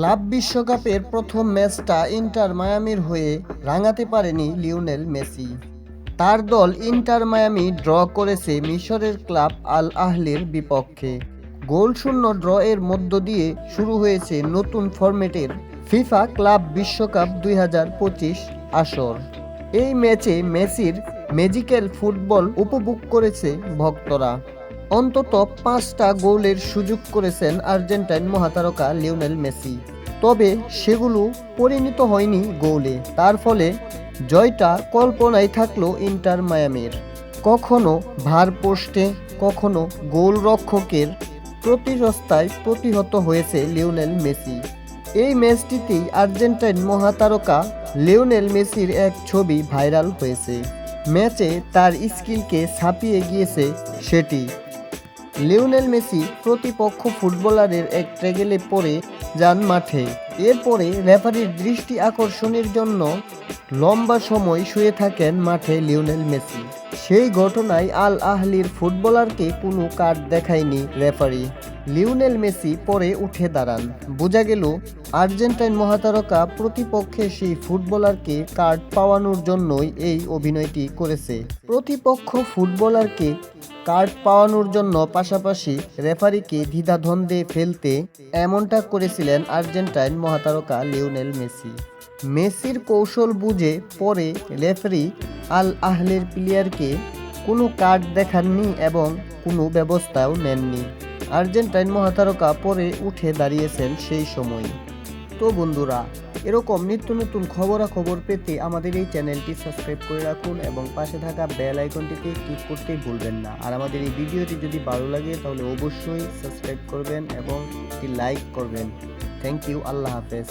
Club বিশ্বকাপের প্রথম ম্যাচটা ইন্টার মায়ামির হয়ে রাঙাতে পারেনি লিওনেল মেসি। তার দল ইন্টার মায়ামি ড্র করেছে মিশরের ক্লাব আল আহলির বিপক্ষে। গোলশূন্য ড্র এর মধ্য দিয়ে শুরু হয়েছে নতুন ফরম্যাটের ফিফা ক্লাব বিশ্বকাপ 2025 আসর। এই ম্যাচে মেসির ম্যাজিক্যাল ফুটবল উপভোগ করেছে ভক্তরা। অন্তত 5টা গোলের সুযোগ করেছেন আর্জেন্টাইন মহাতারকা লিওনেল মেসি, তবে সেগুলো পরিণত হয়নি গোলে। তার ফলে জয়টা কল্পনায় থাকলো ইন্টার মায়ামির। কখনো ভার পোস্টে, কখনো গোলরক্ষকের প্রতিরস্তায় প্রতিহত হয়েছে লিওনেল মেসি। এই ম্যাচটিতেই আর্জেন্টাইন মহাতারকা লিওনেল মেসির এক ছবি ভাইরাল হয়েছে। ম্যাচে তার স্কিলকে ছাপিয়ে গিয়েছে সেটি। লিওনেল মেসি প্রতিপক্ষ ফুটবলারের এক ট্যাকেলে পড়ে যান মাঠে। এরপরে রেফারির দৃষ্টি আকর্ষণের জন্য লম্বা সময় শুয়ে থাকেন মাঠে লিওনেল মেসি। সেই ঘটনায় আল আহলির ফুটবলারকে কোনো কার্ড দেখায়নি রেফারি। লিওনেল মেসি পরে উঠে দাঁড়ান। বোঝা গেল আর্জেন্টাইন মহাতারকা প্রতিপক্ষের সেই ফুটবলারকে কার্ড পাওয়ানোর জন্যই এই অভিনয়টি করেছে। প্রতিপক্ষ ফুটবলারকে কার্ড পাওয়ানোর জন্য পাশাপাশি রেফারিকে দ্বিধাদ্বন্দ্বে ফেলতে এমনটা করেছিলেন আর্জেন্টাইন মহাতারকা লিওনেল মেসি। মেসির কৌশল বুঝে পরে রেফারি আল আহলির প্লেয়ারকে কোনো কার্ড দেখাননি এবং কোনো ব্যবস্থাও নেননি। আর্জেন্টাইন মহাতারকা পরে উঠে দাঁড়িয়েছেন সেই সময়। তো বন্ধুরা, এরকম নিত্য নতুন খবরাখবর পেতে আমাদের এই চ্যানেলটি সাবস্ক্রাইব করে রাখুন এবং পাশে থাকা বেল আইকনটিতে ক্লিক করতে ভুলবেন না। আর আমাদের এই ভিডিওটি যদি ভালো লাগে তাহলে অবশ্যই সাবস্ক্রাইব করবেন এবং একটি লাইক করবেন। Thank you. আল্লাহ হাফেজ।